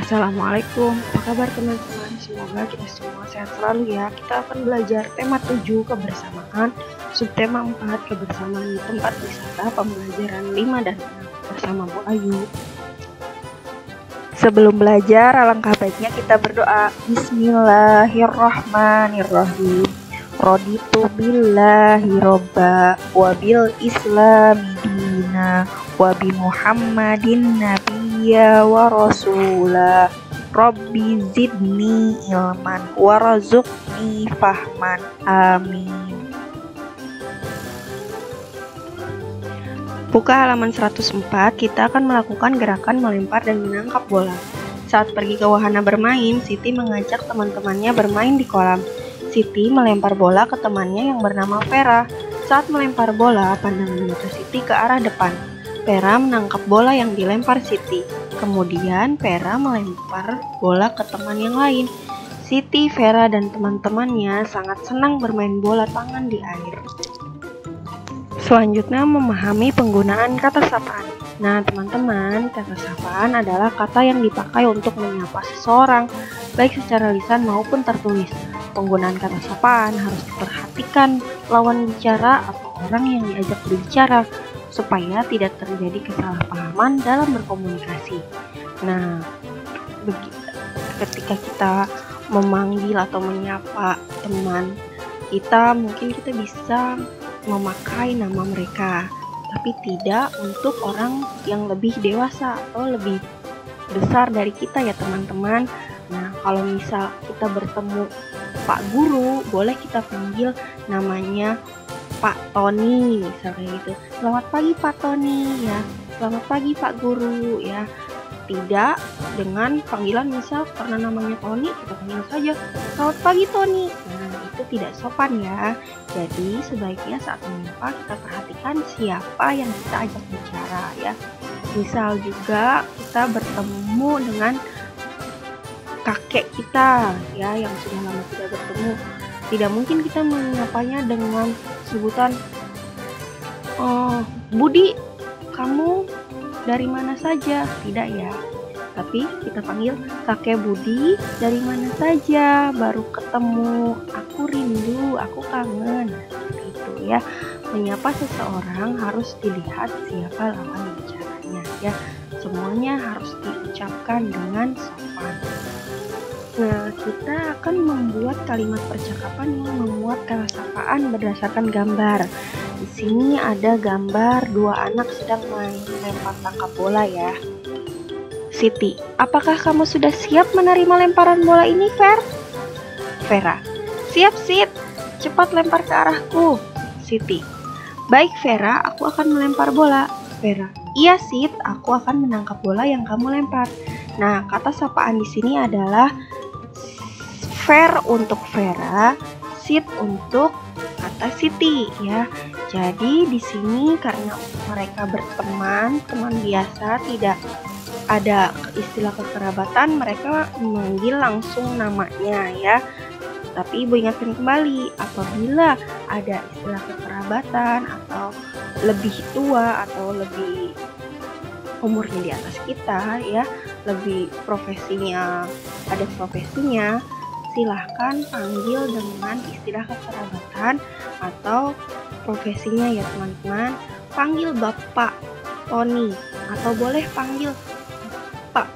Assalamualaikum, apa kabar teman-teman? Semoga kita semua sehat selalu ya. Kita akan belajar tema 7 kebersamaan, subtema 4 kebersamaan di tempat wisata, pembelajaran 5 dan 6 bersama Bu Ayu. Sebelum belajar, alangkah baiknya kita berdoa. Bismillahirrahmanirrahim. Raditu billahi robba wa bil islami dina wa bi muhammadin nabiyya wa rasula rabbi zidni ilman warzuqni fahman amin. Buka halaman 104, kita akan melakukan gerakan melempar dan menangkap bola. Saat pergi ke wahana bermain, Siti mengajak teman-temannya bermain di kolam. Siti melempar bola ke temannya yang bernama Vera. Saat melempar bola, pandangan mata Siti ke arah depan. Vera menangkap bola yang dilempar Siti. Kemudian Vera melempar bola ke teman yang lain. Siti, Vera, dan teman-temannya sangat senang bermain bola tangan di air. Selanjutnya memahami penggunaan kata sapaan. Nah teman-teman, kata sapaan adalah kata yang dipakai untuk menyapa seseorang, baik secara lisan maupun tertulis. Penggunaan kata sapaan harus diperhatikan lawan bicara atau orang yang diajak berbicara, supaya tidak terjadi kesalahpahaman dalam berkomunikasi. Nah, ketika kita memanggil atau menyapa teman kita, mungkin kita bisa memakai nama mereka, tapi tidak untuk orang yang lebih dewasa atau lebih besar dari kita ya teman-teman. Nah, kalau misal kita bertemu Pak Guru, boleh kita panggil namanya Pak Tony, misalnya gitu. Selamat pagi Pak Tony ya. Selamat pagi Pak Guru ya. Tidak dengan panggilan misal karena namanya Tony, kita panggil saja selamat pagi Tony. Nah, itu tidak sopan ya. Jadi sebaiknya saat menyapa kita perhatikan siapa yang kita ajak bicara ya. Misal juga kita bertemu dengan kakek kita ya yang sudah lama tidak bertemu, tidak mungkin kita menyapanya dengan sebutan Budi, kamu dari mana saja, tidak ya, tapi kita panggil kakek Budi, dari mana saja, baru ketemu, aku rindu, aku kangen, seperti itu ya. Menyapa seseorang harus dilihat siapa lawan bicaranya ya, semuanya harus diucapkan dengan sopan. Nah, kita akan membuat kalimat percakapan yang memuat kata sapaan berdasarkan gambar. Di sini ada gambar dua anak sedang main lempar tangkap bola ya. Siti, apakah kamu sudah siap menerima lemparan bola ini, Vera, siap, Sit. Cepat lempar ke arahku. Siti, baik Vera, aku akan melempar bola. Vera, iya Sit, aku akan menangkap bola yang kamu lempar. Nah, kata sapaan di sini adalah Ver untuk Vera, Sit untuk kata Siti ya. Jadi di sini karena mereka berteman, teman biasa, tidak ada istilah kekerabatan, mereka memanggil langsung namanya ya. Tapi Ibu ingatkan kembali, apabila ada istilah kekerabatan atau lebih tua atau lebih umurnya di atas kita ya, lebih profesinya, ada profesinya, silahkan panggil dengan istilah kekerabatan atau profesinya ya teman-teman. Panggil Bapak Tony atau boleh panggil Pak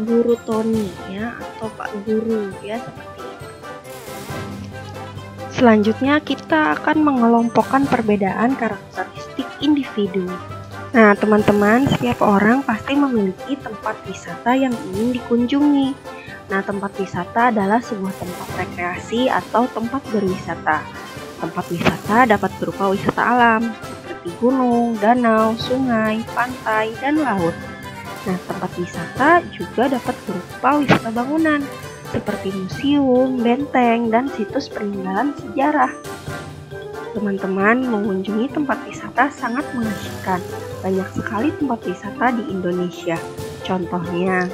Guru Tony ya, atau Pak Guru ya, seperti itu. Selanjutnya kita akan mengelompokkan perbedaan karakteristik individu. Nah teman-teman, setiap orang pasti memiliki tempat wisata yang ingin dikunjungi. Nah, tempat wisata adalah sebuah tempat rekreasi atau tempat berwisata. Tempat wisata dapat berupa wisata alam, seperti gunung, danau, sungai, pantai, dan laut. Nah, tempat wisata juga dapat berupa wisata bangunan, seperti museum, benteng, dan situs peninggalan sejarah. Teman-teman, mengunjungi tempat wisata sangat mengasyikan. Banyak sekali tempat wisata di Indonesia. Contohnya,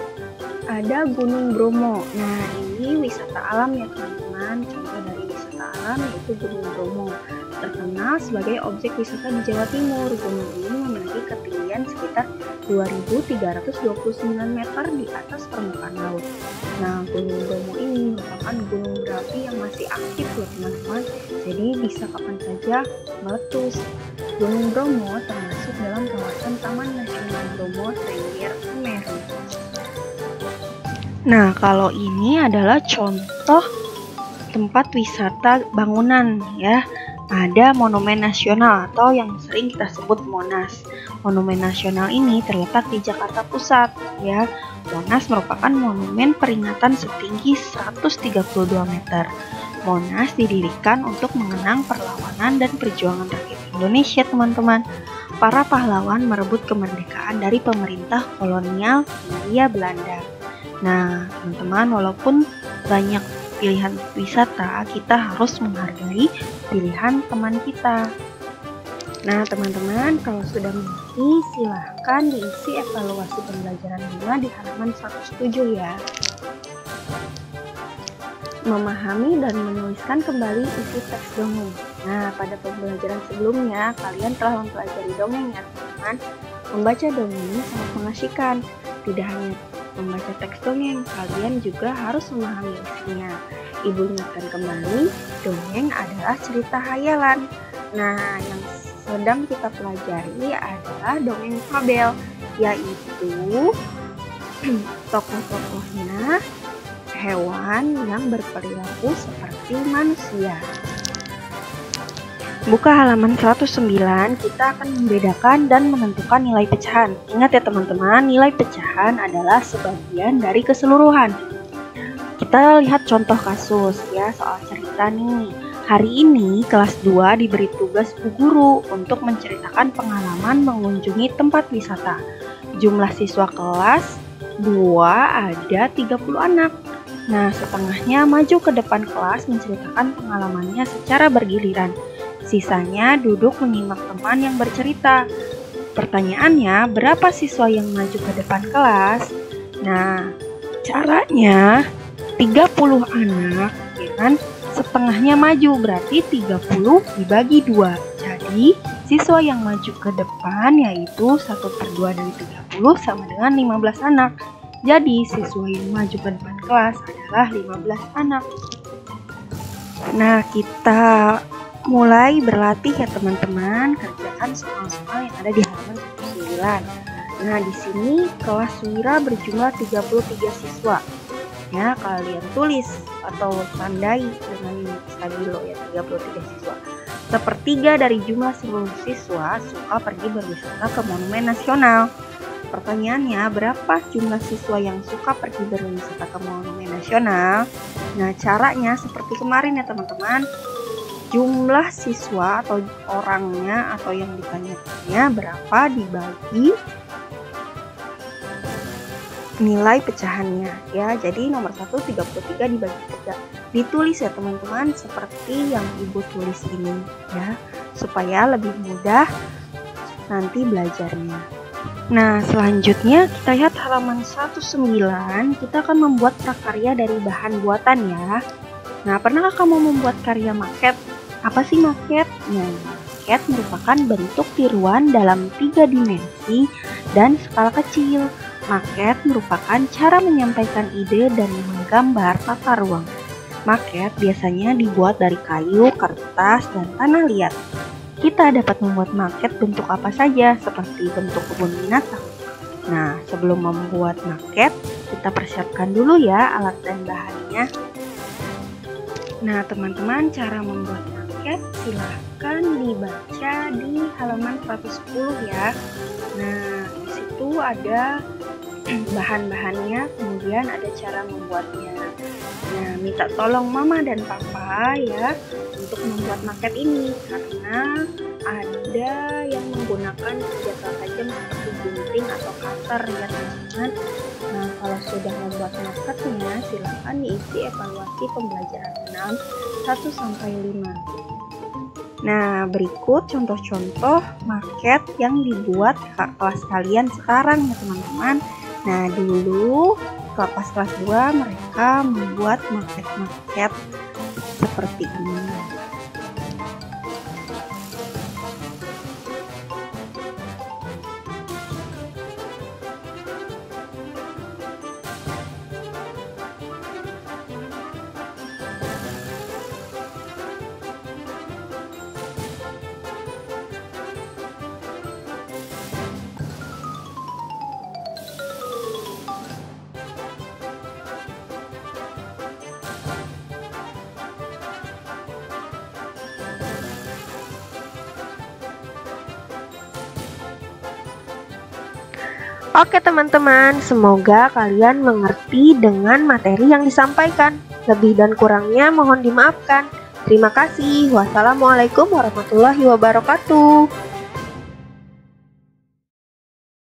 ada Gunung Bromo. Nah, ini wisata alam ya teman-teman. Contoh dari wisata alam yaitu Gunung Bromo. Terkenal sebagai objek wisata di Jawa Timur. Gunung ini memiliki ketinggian ketinggian sekitar 2.329 meter di atas permukaan laut. Nah, Gunung Bromo ini merupakan gunung berapi yang masih aktif loh teman-teman, jadi bisa kapan saja meletus. Gunung Bromo termasuk dalam kawasan Taman Nasional Bromo Tengger Semeru. Nah, kalau ini adalah contoh tempat wisata bangunan ya. Ada Monumen Nasional atau yang sering kita sebut Monas. Monumen Nasional ini terletak di Jakarta Pusat ya. Monas merupakan monumen peringatan setinggi 132 meter. Monas didirikan untuk mengenang perlawanan dan perjuangan rakyat Indonesia, teman-teman. Para pahlawan merebut kemerdekaan dari pemerintah kolonial Hindia Belanda. Nah, teman-teman, walaupun banyak pilihan wisata, kita harus menghargai pilihan teman kita. Nah, teman-teman, kalau sudah mengerti, silahkan diisi evaluasi pembelajaran 5 di halaman 107 ya. Memahami dan menuliskan kembali isi teks dongeng. Nah, pada pembelajaran sebelumnya, kalian telah mempelajari dongeng ya, teman-teman. Membaca dongeng ini sangat mengasyikan. Tidak hanya membaca teks dongeng, kalian juga harus memahami isinya. Ibu ingatkan kembali, dongeng adalah cerita hayalan. Nah, yang sedang kita pelajari adalah dongeng fabel, yaitu tokoh-tokohnya hewan yang berperilaku seperti manusia. Buka halaman 109, kita akan membedakan dan menentukan nilai pecahan. Ingat ya teman-teman, nilai pecahan adalah sebagian dari keseluruhan. Kita lihat contoh kasus ya, soal cerita nih. Hari ini kelas 2 diberi tugas Bu Guru untuk menceritakan pengalaman mengunjungi tempat wisata. Jumlah siswa kelas 2 ada 30 anak. Nah, setengahnya maju ke depan kelas menceritakan pengalamannya secara bergiliran. Sisanya duduk menyimak teman yang bercerita. Pertanyaannya, berapa siswa yang maju ke depan kelas? Nah, caranya 30 anak, ya kan? Setengahnya maju, berarti 30 dibagi 2. Jadi, siswa yang maju ke depan yaitu 1/2 dari 30 sama dengan 15 anak. Jadi, siswa yang maju ke depan kelas adalah 15 anak. Nah, kita mulai berlatih ya teman-teman, kerjakan soal-soal yang ada di halaman 9. Nah, di sini kelas Wira berjumlah 33 siswa. Ya, kalian tulis atau tandai dengan stabilo ya, 33 siswa. Sepertiga dari jumlah seluruh siswa suka pergi berwisata ke Monumen Nasional. Pertanyaannya, berapa jumlah siswa yang suka pergi berwisata ke Monumen Nasional? Nah, caranya seperti kemarin ya teman-teman. Jumlah siswa atau orangnya atau yang ditanyakannya berapa dibagi nilai pecahannya ya. Jadi nomor 1 33 dibagi 3. Ditulis ya teman-teman seperti yang Ibu tulis ini ya, supaya lebih mudah nanti belajarnya. Nah, selanjutnya kita lihat halaman 109. Kita akan membuat prakarya dari bahan buatan ya. Nah, pernahkah kamu membuat karya maket? Apa sih maket? Nah, maket merupakan bentuk tiruan dalam 3 dimensi dan skala kecil. Maket merupakan cara menyampaikan ide dan menggambar tata ruang. Maket biasanya dibuat dari kayu, kertas, dan tanah liat. Kita dapat membuat maket bentuk apa saja, seperti bentuk kebun binatang. Nah, sebelum membuat maket, kita persiapkan dulu ya alat dan bahannya. Nah, teman-teman, cara membuat maket silahkan dibaca di halaman 110 ya. Nah, di situ ada bahan-bahannya, kemudian ada cara membuatnya. Nah, minta tolong mama dan papa ya untuk membuat maket ini, karena ada yang menggunakan senjata tajam seperti gunting atau cutter ya teman-teman. Nah, kalau sudah membuat maketnya, silahkan diisi evaluasi pembelajaran 6 1-5. Nah, berikut contoh-contoh maket yang dibuat kelas kalian sekarang ya teman-teman. Nah, dulu pas kelas 2 mereka membuat maket-maket seperti ini. Oke teman-teman, semoga kalian mengerti dengan materi yang disampaikan. Lebih dan kurangnya mohon dimaafkan. Terima kasih. Wassalamualaikum warahmatullahi wabarakatuh.